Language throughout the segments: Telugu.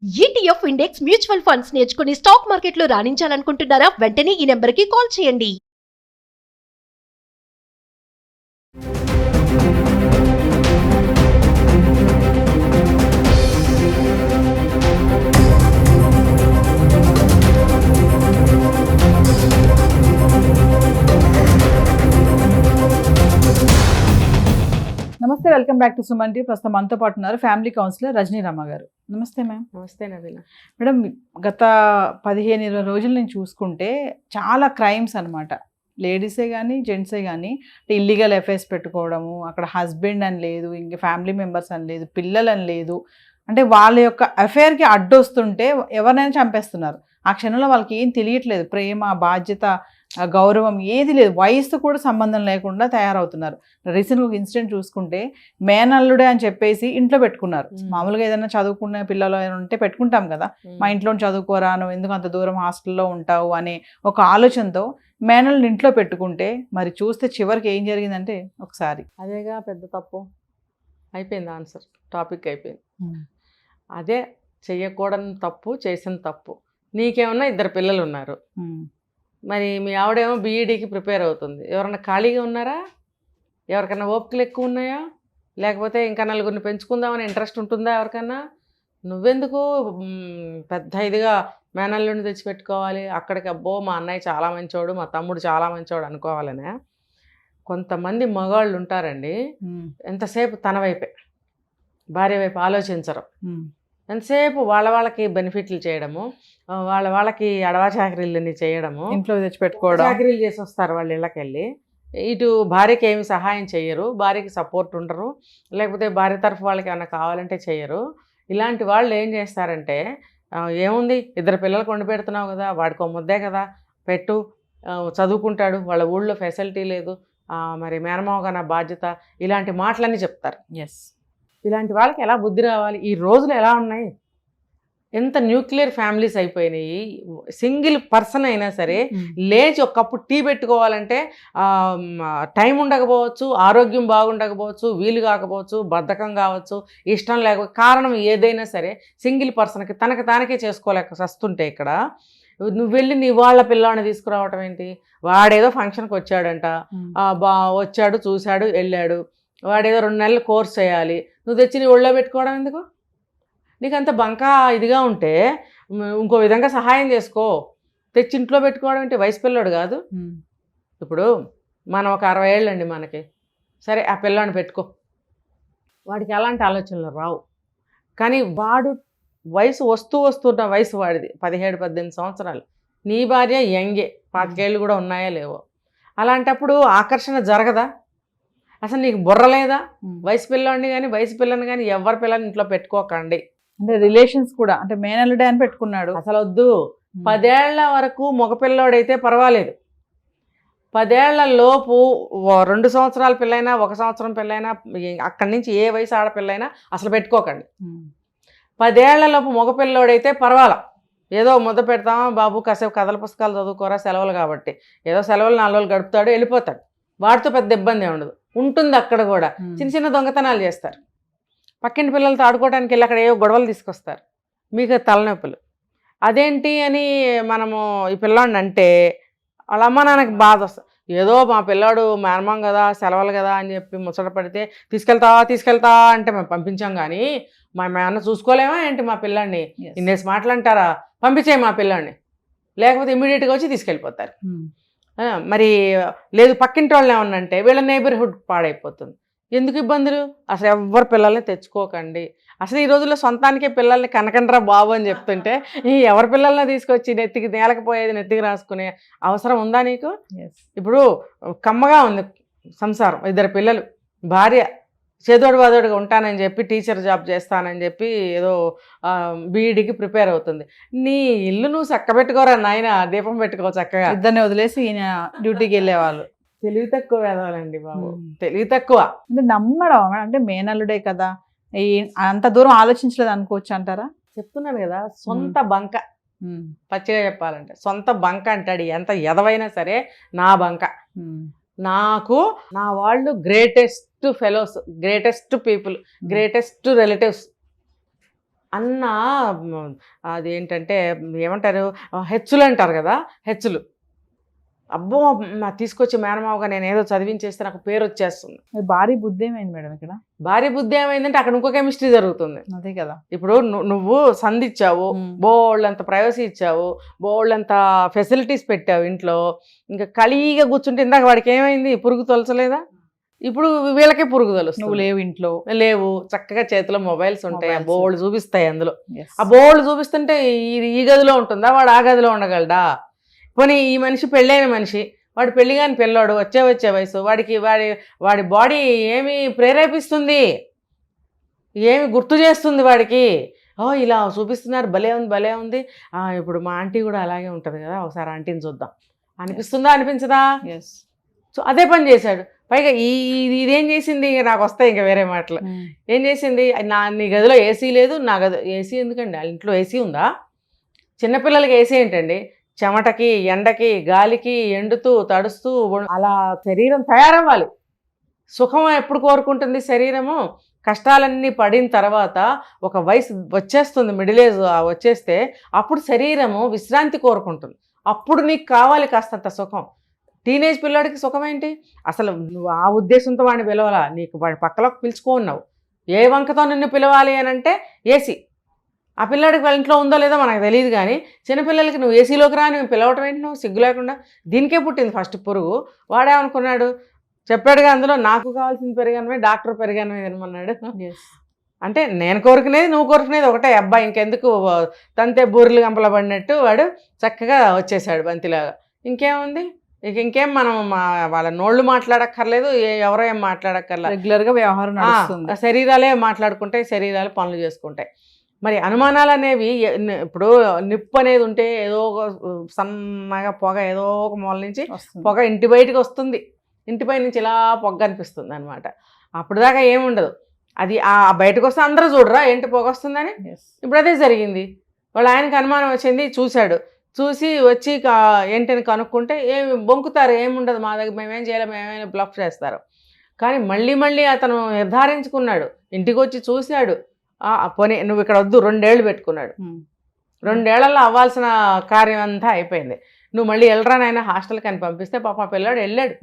ఈటీఎఫ్ ఇండెక్స్ మ్యూచువల్ ఫండ్స్ నేర్చుకుని స్టాక్ మార్కెట్లో రాణించాలనుకుంటున్నారా? వెంటనే ఈ నెంబర్కి కాల్ చేయండి. నమస్తే, welcome back to Suman TV. ప్రస్తుతం మనతో పాటు ఉన్నారు ఫ్యామిలీ కౌన్సిలర్ రజనీ రమ గారు. నమస్తే మ్యామ్. నమస్తే నవీన. మేడం, గత 15-20 రోజుల నుంచి చూసుకుంటే చాలా క్రైమ్స్ అనమాట. లేడీసే కానీ జెంట్సే కానీ ఇల్లీగల్ అఫైర్స్ పెట్టుకోవడము, అక్కడ హస్బెండ్ అని లేదు, ఇంక ఫ్యామిలీ మెంబర్స్ అని లేదు, పిల్లలు అని లేదు, అంటే వాళ్ళ యొక్క అఫైర్కి అడ్డొస్తుంటే ఎవరినైనా చంపేస్తున్నారు. ఆ క్షణంలో వాళ్ళకి ఏం తెలియట్లేదు, ప్రేమ, బాధ్యత, గౌరవం ఏది లేదు, వయసు కూడా సంబంధం లేకుండా తయారవుతున్నారు. రీసెంట్గా ఒక ఇన్సిడెంట్ చూసుకుంటే మేనల్లుడే అని చెప్పేసి ఇంట్లో పెట్టుకున్నారు. మామూలుగా ఏదైనా చదువుకునే పిల్లలు ఉంటే పెట్టుకుంటాం కదా, మా ఇంట్లో చదువుకోరా, నువ్వు ఎందుకు అంత దూరం హాస్టల్లో ఉంటావు అనే ఒక ఆలోచనతో మేనల్ని ఇంట్లో పెట్టుకుంటే మరి చూస్తే చివరికి ఏం జరిగిందంటే ఒకసారి అదేగా పెద్ద తప్పు అయిపోయింది. ఆన్సర్ టాపిక్ అయిపోయింది. అదే చెయ్యకూడని తప్పు, చేసిన తప్పు. నీకేమన్నా 2 పిల్లలు ఉన్నారు, మరి మీ ఆవిడేమో బీఈడీకి ప్రిపేర్ అవుతుంది. ఎవరన్నా ఖాళీగా ఉన్నారా? ఎవరికన్నా ఓపికలు ఎక్కువ ఉన్నాయా? లేకపోతే ఇంకా 4 పెంచుకుందామని ఇంట్రెస్ట్ ఉంటుందా ఎవరికన్నా? నువ్వెందుకు పెద్ద ఇదిగా మేనల్లుని తెచ్చిపెట్టుకోవాలి? అక్కడికి అబ్బో మా అన్నయ్య చాలా మంచోడు, మా తమ్ముడు చాలా మంచోడు అనుకోవాలనే. కొంతమంది మగవాళ్ళు ఉంటారండి, ఎంతసేపు తన వైపే, భార్య వైపు ఆలోచించరు. ఎంతసేపు వాళ్ళకి బెనిఫిట్లు చేయడము, వాళ్ళకి అడవా చాకరీలని చేయడము, ఇంట్లో తెచ్చిపెట్టుకోవడం, చాకరీలు చేసి వస్తారు వాళ్ళ ఇళ్ళకి వెళ్ళి. ఇటు భార్యకి ఏమి సహాయం చేయరు, భార్యకి సపోర్ట్ ఉండరు, లేకపోతే భార్య తరఫు వాళ్ళకి ఏమైనా కావాలంటే చేయరు. ఇలాంటి వాళ్ళు ఏం చేస్తారంటే, ఏముంది 2 పిల్లలకు వండి పెడుతున్నావు కదా, వాడికి ముద్దే కదా పెట్టు, చదువుకుంటాడు, వాళ్ళ ఊళ్ళో ఫెసిలిటీ లేదు, మరి మేనమావగా నా బాధ్యత, ఇలాంటి మాటలన్నీ చెప్తారు. ఎస్, ఇలాంటి వాళ్ళకి ఎలా బుద్ధి రావాలి? ఈ రోజులు ఎలా ఉన్నాయి, ఎంత న్యూక్లియర్ ఫ్యామిలీస్ అయిపోయినాయి. సింగిల్ పర్సన్ అయినా సరే లేచి ఒక కప్పు టీ పెట్టుకోవాలంటే టైం ఉండకపోవచ్చు, ఆరోగ్యం బాగుండకపోవచ్చు, వీలు కాకపోవచ్చు, బద్ధకం కావచ్చు, ఇష్టం లేకపోతే, కారణం ఏదైనా సరే సింగిల్ పర్సన్కి తనకు తానకే చేసుకోలేక వస్తుంటే ఇక్కడ నువ్వు వెళ్ళి నీ వాళ్ళ పిల్లాడిని తీసుకురావటం ఏంటి? వాడేదో ఫంక్షన్కి వచ్చాడంట, వచ్చాడు, చూశాడు, వెళ్ళాడు, వాడేదో 2 నెలలు కోర్స్ చేయాలి, నువ్వు తెచ్చి నీ ఒళ్ళో పెట్టుకోవడం ఎందుకు? నీకు అంత బంకా ఇదిగా ఉంటే ఇంకో విధంగా సహాయం చేసుకో. తెచ్చి ఇంట్లో పెట్టుకోవడం ఏంటి? వయసు పిల్లోడు కాదు. ఇప్పుడు మనం ఒక 60 ఏళ్ళండి మనకి, సరే ఆ పిల్లాడిని పెట్టుకో, వాడికి అలాంటి ఆలోచనలు రావు. కానీ వాడు వయసు వస్తున్న వయసు వాడిది 17-18 సంవత్సరాలు, నీ భార్య యంగే 25 ఏళ్ళు కూడా ఉన్నాయా లేవో. అలాంటప్పుడు ఆకర్షణ జరగదా? అసలు నీకు బుర్ర లేదా? వయసు పిల్లని కానీ వయసు పిల్లని కానీ ఎవరి పిల్లని ఇంట్లో పెట్టుకోకండి. అంటే రిలేషన్స్ కూడా, అంటే మేనల్లుడే అని పెట్టుకున్నాడు, అసలు వద్దు. 10 ఏళ్ల వరకు మగపిల్లోడైతే పర్వాలేదు, 10 ఏళ్ల లోపు 2 సంవత్సరాల పిల్లైనా 1 సంవత్సరం పిల్లైనా, అక్కడి నుంచి ఏ వయసు ఆడపిల్లైనా అసలు పెట్టుకోకండి. 10 ఏళ్ల లోపు మగపిల్లోడైతే పర్వాలా, ఏదో ముద్ద పెడతామా బాబు, కాసేపు కథల పుస్తకాలు చదువుకోరా, సెలవులు కాబట్టి, ఏదో సెలవులు 4 రోజులు గడుపుతాడు, వెళ్ళిపోతాడు. వాటితో పెద్ద ఇబ్బంది ఉండదు. ఉంటుంది అక్కడ కూడా చిన్న దొంగతనాలు చేస్తారు, పక్కింటి పిల్లలతో ఆడుకోవడానికి వెళ్ళి అక్కడ ఏవో గొడవలు తీసుకొస్తారు, మీకు తలనొప్పులు. అదేంటి అని మనము ఈ పిల్లాడిని అంటే వాళ్ళ అమ్మ నాన్నకి బాధ వస్తుంది. ఏదో మా పిల్లాడు మేనమాం కదా, సెలవులు కదా అని చెప్పి ముచ్చట పడితే తీసుకెళ్తా అంటే మేము పంపించాం, కానీ మా నాన్న చూసుకోలేమా ఏంటి మా పిల్లాడిని? ఇన్నేసి మాటలంటారా? పంపించేయి మా పిల్లాడిని, లేకపోతే ఇమ్మీడియట్గా వచ్చి తీసుకెళ్ళిపోతారు. మరి లేదు పక్కింటి వాళ్ళు ఏమన్నంటే వీళ్ళ నైబర్హుడ్ పాడైపోతుంది. ఎందుకు ఇబ్బందులు? అసలు ఎవరు పిల్లల్ని తెచ్చుకోకండి. అసలు ఈ రోజుల్లో సొంతానికే పిల్లల్ని కనకండ్రా బాబు అని చెప్తుంటే ఎవరి పిల్లల్ని తీసుకొచ్చి నెత్తికి నేలకపోయేది నెత్తికి రాసుకునే అవసరం ఉందా నీకు? ఇప్పుడు కమ్మగా ఉంది సంసారం, 2 పిల్లలు, భార్య చేదోడు వాదోడుగా ఉంటానని చెప్పి టీచర్ జాబ్ చేస్తానని చెప్పి ఏదో బీఈడీకి ప్రిపేర్ అవుతుంది. నీ ఇల్లు నువ్వు చక్కబెట్టుకోరా నాయన, దీపం పెట్టుకో చక్కగా. 2 వదిలేసి ఈయన డ్యూటీకి వెళ్ళేవాళ్ళు. తెలివి తక్కువ వేదవాలండి బాబు, తెలివి తక్కువ. అంటే నమ్మడం, అంటే మేనల్లుడే కదా, అంత దూరం ఆలోచించలేదు అనుకోవచ్చు అంటారా? చెప్తున్నాను కదా, సొంత బంక. పచ్చిగా చెప్పాలంటే సొంత బంక అంటాడు. ఎంత ఎదవైనా సరే నా బంక. నాకు నా వాళ్ళు greatest fellows, greatest people, greatest relatives అన్న అదేంటంటే ఏమంటారు, హెచ్చులు అంటారు కదా, హెచ్చులు. అబ్బో తీసుకొచ్చి మేనమావగా నేను ఏదో చదివించేస్తే నాకు పేరు వచ్చేస్తుంది. భారీ బుద్ధి ఏమైంది మేడం ఇక్కడ? భారీ బుద్ధి ఏమైందంటే అక్కడ ఇంకో కెమిస్ట్రీ జరుగుతుంది. అదే కదా. ఇప్పుడు నువ్వు సంధిచ్చావు, బోళ్ళంత ప్రైవసీ ఇచ్చావు, బోళ్ళంత ఫెసిలిటీస్ పెట్టావు ఇంట్లో, ఇంకా ఖాళీగా కూర్చుంటే ఇందాక వాడికి ఏమైంది, పురుగు తొలచలేదా? ఇప్పుడు వీళ్ళకే పురుగు తొలుస్తుంది. నువ్వు లేవు ఇంట్లో, లేవు, చక్కగా చేతిలో మొబైల్స్ ఉంటాయి, ఆ Mobiles. బోర్డు చూపిస్తాయి అందులో. Yes. ఆ బోర్డు చూపిస్తుంటే ఈ గదిలో ఉంటుందా, వాడు ఆ గదిలో ఉండగలడా? పోనీ ఈ మనిషి పెళ్ళైన మనిషి, వాడు పెళ్లి కాని పిల్లాడు, వచ్చే వయసు, వాడికి వాడి బాడీ ఏమి ప్రేరేపిస్తుంది, ఏమి గుర్తు చేస్తుంది వాడికి? ఇలా చూపిస్తున్నారు, భలే ఉంది, ఇప్పుడు మా ఆంటీ కూడా అలాగే ఉంటుంది కదా, ఒకసారి ఆంటీని చూద్దాం అనిపిస్తుందా, అనిపించదా? ఎస్. సో అదే పని చేశాడు. పైగా ఇదేం చేసింది, నాకు వస్తాయి ఇంకా వేరే మాటలు. ఏం చేసింది, నీ గదిలో ఏసీ లేదు, నా గది ఏసీ ఎందుకండి, వాళ్ళ ఇంట్లో ఏసీ ఉందా? చిన్నపిల్లలకి ఏసీ ఏంటండి, చెమటకి, ఎండకి, గాలికి ఎండుతూ తడుస్తూ అలా శరీరం తయారవ్వాలి. సుఖం ఎప్పుడు కోరుకుంటుంది శరీరము? కష్టాలన్నీ పడిన తర్వాత ఒక వయసు వచ్చేస్తుంది, మిడిల్ ఏజ్ వచ్చేస్తే అప్పుడు శరీరము విశ్రాంతి కోరుకుంటుంది. అప్పుడు నీకు కావాలి కాస్తంత సుఖం. టీనేజ్ పిల్లాడికి సుఖం ఏంటి? అసలు నువ్వు ఆ ఉద్దేశంతో వాడిని పిలవాలా, నీకు వాడి పక్కలోకి పిలుచుకున్నావు. ఏ వంకతో నిన్ను పిలవాలి అని అంటే ఏసీ. ఆ పిల్లాడికి వాళ్ళ ఇంట్లో ఉందో లేదో మనకు తెలియదు, కానీ చిన్నపిల్లలకి నువ్వు ఏసీలోకి రా, నువ్వు పిలవటం ఏంటి, నువ్వు సిగ్గు లేకుండా? దీనికే పుట్టింది ఫస్ట్ పురుగు. వాడేమనుకున్నాడు, చెప్పాడుగా అందులో, నాకు కావాల్సిన పెరిగానమే డాక్టర్ పెరిగానమే తినమన్నాడు. అంటే నేను కోరుకునేది నువ్వు కోరుకునేది ఒకటే, అబ్బాయి ఇంకెందుకు తంతే బూరెలు గంపల పడినట్టు వాడు చక్కగా వచ్చేసాడు బంతిలాగా. ఇంకేముంది, ఇంకేం మనం వాళ్ళ నోళ్ళు మాట్లాడక్కర్లేదు, ఎవరో ఏం మాట్లాడక్కర్లేదు, రెగ్యులర్ గా వ్యవహారం నడుస్తుంది. శరీరాలే మాట్లాడుకుంటాయి, శరీరాలు పనులు చేసుకుంటాయి. మరి అనుమానాలు అనేవి ఇప్పుడు నిప్పు అనేది ఉంటే ఏదో ఒక సన్నగా పొగ ఏదో ఒక మూల నుంచి పొగ ఇంటి బయటకు వస్తుంది, ఇంటిపై నుంచి ఇలా పొగ అనిపిస్తుంది అనమాట. అప్పుడు దాకా ఏముండదు, అది ఆ బయటకు వస్తే అందరూ చూడరా ఏంటి పొగ వస్తుందని. ఇప్పుడు అదే జరిగింది. వాళ్ళ ఆయనకి అనుమానం వచ్చింది, చూసి వచ్చి ఏంటని కనుక్కుంటే ఏమి బొంకుతారు, ఏముండదు మా దగ్గర, మేమేం చేయలేము, మేమేమైనా బ్లఫ్ చేస్తారు. కానీ మళ్ళీ అతను నిర్ధారించుకున్నాడు, ఇంటికి వచ్చి చూశాడు. పోనీ నువ్వు ఇక్కడ వద్దు, 2 ఏళ్ళు పెట్టుకున్నాడు. 2 ఏళ్లలో అవ్వాల్సిన కార్యం అంతా అయిపోయింది. నువ్వు మళ్ళీ వెళ్ళరా నాయన హాస్టల్కి అని పంపిస్తే పాప పిల్లాడు వెళ్ళాడు.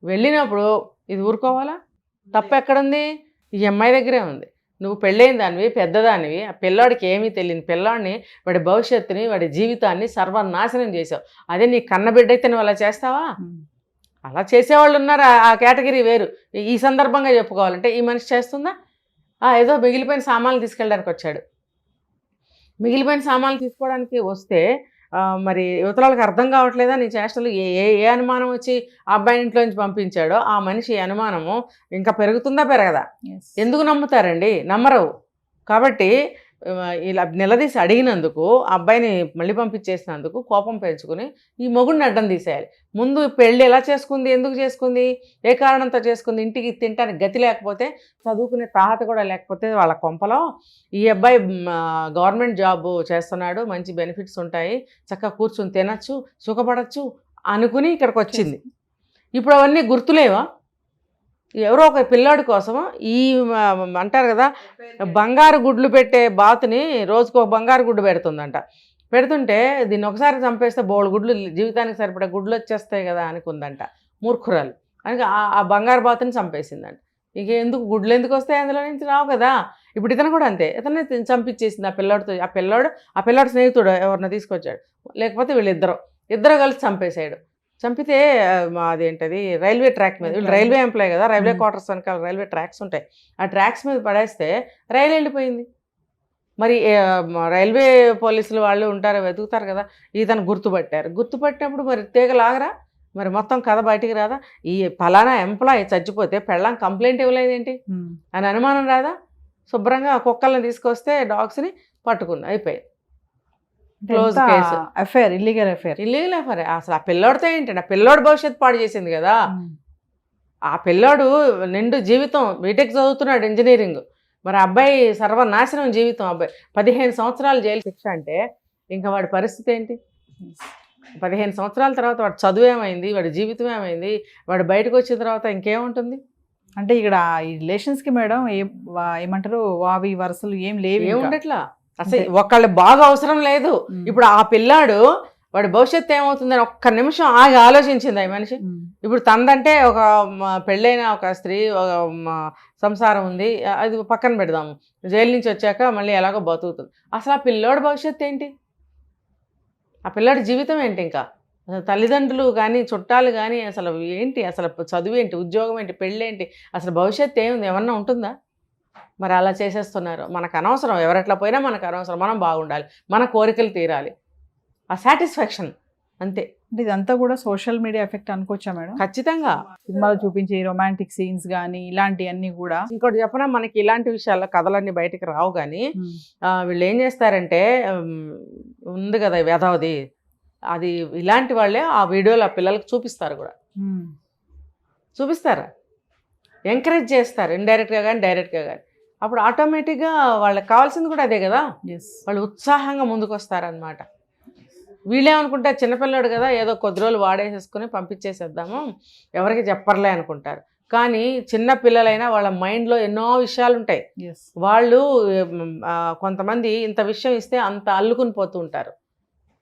వెళ్ళినప్పుడు ఇది ఊరుకోవాలా? తప్పు ఎక్కడుంది? ఈ అమ్మాయి దగ్గరే ఉంది. నువ్వు పెళ్ళైన దానివి, పెద్దదానివి, ఆ పిల్లాడికి ఏమీ తెలియని పిల్లాడిని, వాడి భవిష్యత్తుని, వాడి జీవితాన్ని సర్వనాశనం చేసావు. అదే నీ కన్నబిడ్డ అయితే నువ్వు అలా చేస్తావా? అలా చేసేవాళ్ళు ఉన్నారు, ఆ కేటగిరీ వేరు. ఈ సందర్భంగా చెప్పుకోవాలంటే ఈ మనిషి చేస్తుందా? ఏదో మిగిలిపోయిన సామాన్లు తీసుకెళ్ళడానికి వచ్చాడు. మిగిలిపోయిన సామాన్లు తీసుకోవడానికి వస్తే మరి యువతలకు అర్థం కావట్లేదా నీ చేష్టలు? ఏ అనుమానం వచ్చి ఆ అబ్బాయిని ఇంట్లో నుంచి పంపించాడో ఆ మనిషి అనుమానము ఇంకా పెరుగుతుందా పెరగదా? ఎందుకు నమ్ముతారండి? నమ్మరు. కాబట్టి ఇలా నిలదీసి అడిగినందుకు, అబ్బాయిని మళ్ళీ పంపించేసినందుకు కోపం పెంచుకుని ఈ మొగుడిని అడ్డం తీసేయాలి. ముందు పెళ్ళి ఎలా చేసుకుంది, ఎందుకు చేసుకుంది, ఏ కారణంతో చేసుకుంది? ఇంటికి తింటానికి గతి లేకపోతే, చదువుకునే తాహత కూడా లేకపోతే వాళ్ళ కొంపలో ఈ అబ్బాయి గవర్నమెంట్ జాబ్ చేస్తున్నాడు, మంచి బెనిఫిట్స్ ఉంటాయి, చక్కగా కూర్చుని తినచ్చు, సుఖపడచ్చు అనుకుని ఇక్కడికి వచ్చింది. ఇప్పుడు అవన్నీ గుర్తులేవా? ఎవరో ఒక పిల్లాడి కోసము ఈ అంటారు కదా, బంగారు గుడ్లు పెట్టే బాతుని రోజుకు ఒక బంగారు గుడ్డు పెడుతుందంట. పెడుతుంటే దీన్ని ఒకసారి చంపేస్తే బోళ్ళు గుడ్లు, జీవితానికి సరిపడే గుడ్లు వచ్చేస్తాయి కదా అనుకుందంట మూర్ఖురాలు. అందుకే ఆ బంగారు బాతుని చంపేసిందంట. ఇక ఎందుకు గుడ్లు ఎందుకు వస్తాయి, అందులో నుంచి రావు కదా. ఇప్పుడు ఇతను కూడా అంతే, ఇతనే చంపించేసింది ఆ పిల్లాడితో. ఆ పిల్లాడు స్నేహితుడు ఎవరిని తీసుకొచ్చాడు, లేకపోతే వీళ్ళిద్దరు కలిసి చంపేశాడు. చంపితే అదేంటది రైల్వే ట్రాక్ మీద, వీళ్ళు రైల్వే ఎంప్లాయ్ కదా, రైల్వే క్వార్టర్స్ వెనకాల రైల్వే ట్రాక్స్ ఉంటాయి, ఆ ట్రాక్స్ మీద పడేస్తే రైలు వెళ్ళిపోయింది. మరి రైల్వే పోలీసులు వాళ్ళు ఉంటారు, వెతుకుతారు కదా, ఇతను గుర్తుపట్టినప్పుడు మరి తీగలాగరా, మరి మొత్తం కథ బయటికి రాదా? ఈ ఫలానా ఎంప్లాయీ చచ్చిపోతే పెళ్ళాం కంప్లైంట్ ఇవ్వలేదేంటి అని అనుమానం రాదా? శుభ్రంగా కుక్కల్ని తీసుకొస్తే డాగ్స్ని పట్టుకుంది, అయిపోయింది. Close case. Affair, illegal affair. అసలు ఆ పిల్లోడితో ఏంటంటే, ఆ పిల్లోడు భవిష్యత్తు పాడు చేసింది కదా. ఆ పిల్లోడు నిండు జీవితం బీటెక్ చదువుతున్నాడు, ఇంజనీరింగ్. మరి అబ్బాయి సర్వనాశనం జీవితం. అబ్బాయి 15 సంవత్సరాలు జైలు శిక్ష అంటే ఇంకా వాడి పరిస్థితి ఏంటి? 15 సంవత్సరాల తర్వాత వాడి చదువు ఏమైంది, వాడి జీవితం ఏమైంది, వాడు బయటకు వచ్చిన తర్వాత ఇంకేముంటుంది? అంటే ఇక్కడ ఈ రిలేషన్స్కి మేడం ఏమంటారు, వావి వరుసలు ఏం లేవు, ఏముండట్లా. అసలు ఒకళ్ళు బాగా అవసరం లేదు. ఇప్పుడు ఆ పిల్లాడు వాడి భవిష్యత్తు ఏమవుతుందని ఒక్క నిమిషం ఆగి ఆలోచించింది ఈ మనిషి. ఇప్పుడు తనదంటే ఒక పెళ్ళైన ఒక స్త్రీ, ఒక సంసారం ఉంది, అది పక్కన పెడదాము. జైలు నుంచి వచ్చాక మళ్ళీ ఎలాగో బతుకుతుంది. అసలు ఆ పిల్లోడి భవిష్యత్తు ఏంటి? ఆ పిల్లాడి జీవితం ఏంటి? ఇంకా అసలు తల్లిదండ్రులు కానీ చుట్టాలు కానీ అసలు ఏంటి? అసలు చదువు ఏంటి? ఉద్యోగం ఏంటి? పెళ్ళేంటి? అసలు భవిష్యత్తు ఏముంది? ఏమన్నా ఉంటుందా? మరి అలా చేసేస్తున్నారు. మనకు అనవసరం, ఎవరెట్లా పోయినా మనకు అనవసరం. మనం బాగుండాలి, మన కోరికలు తీరాలి, ఆ సాటిస్ఫాక్షన్ అంతే. అంటే ఇదంతా కూడా సోషల్ మీడియా ఎఫెక్ట్ అనుకోవచ్చా మేడం? ఖచ్చితంగా. సినిమాలో చూపించే రొమాంటిక్ సీన్స్ కానీ ఇలాంటివన్నీ కూడా. ఇంకోటి చెప్పనా, మనకి ఇలాంటి విషయాల్లో కథలన్నీ బయటికి రావు, కానీ వీళ్ళు ఏం చేస్తారంటే ఉంది కదా వ్యధవది, అది ఇలాంటి వాళ్ళే ఆ వీడియోలు ఆ పిల్లలకు చూపిస్తారు కూడా. చూపిస్తారా, ఎంకరేజ్ చేస్తారు ఇండైరెక్ట్గా కానీ డైరెక్ట్గా కానీ. అప్పుడు ఆటోమేటిక్గా వాళ్ళకి కావాల్సింది కూడా అదే కదా, వాళ్ళు ఉత్సాహంగా ముందుకు వస్తారనమాట. వీళ్ళేమనుకుంటారు, చిన్నపిల్లాడు కదా ఏదో కొద్ది రోజులు వాడేసేసుకుని పంపించేసేద్దాము, ఎవరికి చెప్పర్లే అనుకుంటారు. కానీ చిన్న పిల్లలైనా వాళ్ళ మైండ్లో ఎన్నో విషయాలు ఉంటాయి. వాళ్ళు కొంతమంది ఇంత విషయం ఇస్తే అంత అల్లుకుని పోతూ ఉంటారు.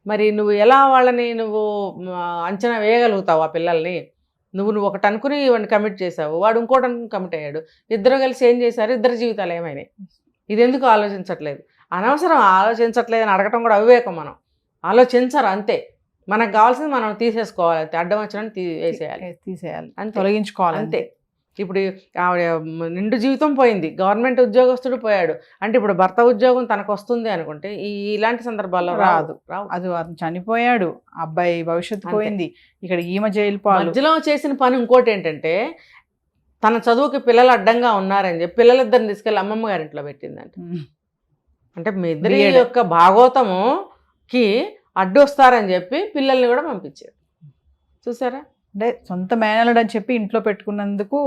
మరి నువ్వు ఎలా వాళ్ళని నువ్వు అంచనా వేయగలుగుతావు? ఆ పిల్లల్ని నువ్వు ఒకటి అనుకుని వాడిని కమిట్ చేసావు, వాడు ఇంకోటి అనుకుని కమిట్ అయ్యాడు, ఇద్దరు కలిసి ఏం చేశారు? ఇద్దరు జీవితాలు ఏమైనాయి? ఇది ఎందుకు ఆలోచించట్లేదు? అనవసరం ఆలోచించట్లేదు అని అడగటం కూడా అవివేకం. మనం ఆలోచించరు అంతే. మనకు కావాల్సింది మనం తీసేసుకోవాలి, అంతే. అడ్డం వచ్చిన తీసేయాలి అంతే, తొలగించుకోవాలి అంతే. ఇప్పుడు ఆవిడ నిండు జీవితం పోయింది, గవర్నమెంట్ ఉద్యోగస్తుడు పోయాడు అంటే ఇప్పుడు భర్త ఉద్యోగం తనకు వస్తుంది అనుకుంటే ఇలాంటి సందర్భాల్లో రాదు. అది చనిపోయాడు, అబ్బాయి భవిష్యత్తు పోయింది, ఇక్కడ ఈమె జైలు పాలు. మధ్యలో చేసిన పని ఇంకోటి ఏంటంటే, తన చదువుకి పిల్లలు అడ్డంగా ఉన్నారని చెప్పి పిల్లలిద్దరిని తీసుకెళ్ళి అమ్మమ్మ గారింట్లో పెట్టిందంట. అంటే మీ ఇద్దరి యొక్క భాగోతముకి అడ్డు వస్తారని చెప్పి పిల్లల్ని కూడా పంపించారు. చూసారా? అంటే సొంత మేనల్లుడు అని చెప్పి ఇంట్లో పెట్టుకున్నందుకు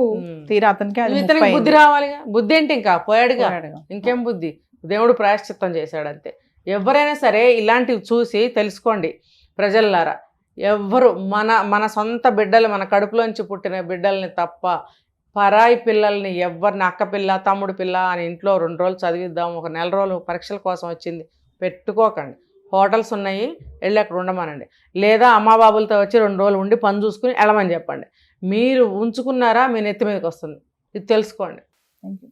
తీరా అతనికి ఇతనికి బుద్ధి రావాలిగా. బుద్ధి ఏంటి? ఇంకా పోయాడుగా, ఇంకేం బుద్ధి? దేవుడు ప్రాయశ్చిత్తం చేశాడంతే. ఎవరైనా సరే ఇలాంటివి చూసి తెలుసుకోండి ప్రజల్లారా. ఎవ్వరు మన సొంత బిడ్డలు, మన కడుపులోంచి పుట్టిన బిడ్డల్ని తప్ప పరాయి పిల్లల్ని ఎవరిని అక్క పిల్ల తమ్ముడు పిల్ల అని ఇంట్లో 2 రోజులు చదివిద్దాం, ఒక నెల రోజులు పరీక్షల కోసం వచ్చింది పెట్టుకోకండి. హోటల్స్ ఉన్నాయి, వెళ్ళి అక్కడ ఉండమనండి. లేదా అమ్మాబాబులతో వచ్చి 2 రోజులు ఉండి పని చూసుకుని వెళ్ళమని చెప్పండి. మీరు ఉంచుకున్నారా మీ నెత్తి మీదకి వస్తుంది. ఇది తెలుసుకోండి. Thank you.